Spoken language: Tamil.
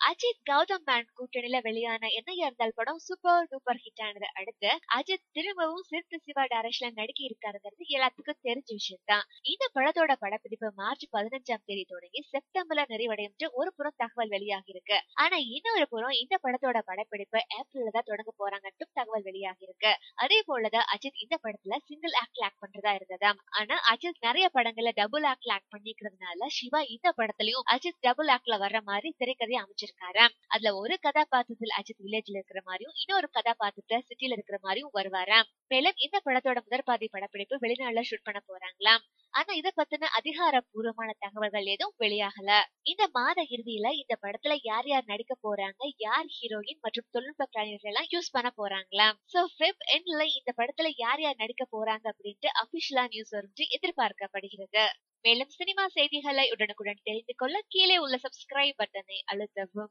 அஜித் கௌதம் மேன் கூட்டணியில வெளியான என்னையா இருந்தால் படம் சூப்பர் டூப்பர் ஹிட் ஆனதை அடுத்து அஜித் திரும்பவும் சிறுத்தை சிவா டைரக்ஷன்ல நடிக்க இருக்காருங்கிறது எல்லாத்துக்கும் தெரிஞ்ச விஷயம் தான். இந்த படத்தோட படப்பிடிப்பு மார்ச் 15ஆம் தேதி தொடங்கி செப்டம்பர்ல நிறைவடையும் என்று ஒரு புறம் தகவல் வெளியாகி இருக்கு. ஆனா இன்னொரு புறம் இந்த படத்தோட படப்பிடிப்பு ஏப்ரல்ல தான் தொடங்க போறாங்கன்னு தகவல் வெளியாகி இருக்கு. அதே போலதான் அஜித் இந்த படத்துல சிங்கிள் ஆக்ட் பண்றதா இருந்ததாம். ஆனா அஜித் நிறைய படங்கள்ல டபுள் ஆக்ட் பண்ணிக்கிறதுனால சிவா இந்த படத்துலயும் அஜித் டபுள் ஆக்ட்ல வர்ற மாதிரி திரைக்கதையை அமைச்சிருக்காராம். அதுல ஒரு கதாபாத்திரத்தில் அஜித் வில்லேஜ்ல இருக்கிற மாதிரியும் இன்னொரு கதாபாத்திரத்துல சிட்டில இருக்கிற மாதிரியும் வருவாராம். மேலும் இந்த படத்தோட முதற்பாதி படப்பிடிப்பு வெளிநாட்டுல ஷூட் பண்ண போறாங்களாம். ஆனா இத பத்தின அதிகாரப்பூர்வமான தகவல்கள் எதுவும் வெளியாகல. இந்த மாத இறுதியில இந்த படத்துல யார் யார் நடிக்க போறாங்க, யார் ஹீரோயின் மற்றும் தொழில்நுட்ப கலைஞர்கள் எல்லாம் யூஸ் பண்ண போறாங்களாம். சோ ஃபெப் எண்ட்ல இந்த படத்துல யார் யார் நடிக்க போறாங்க அப்படின்ட்டு அபிஷியலா நியூஸ் வரும் எதிர்பார்க்கப்படுகிறது. மேலும் சினிமா செய்திகளை உடனுக்குடன் தெரிந்து கொள்ள கீழே உள்ள சப்ஸ்கிரைப் பட்டனை அழுத்தவும்.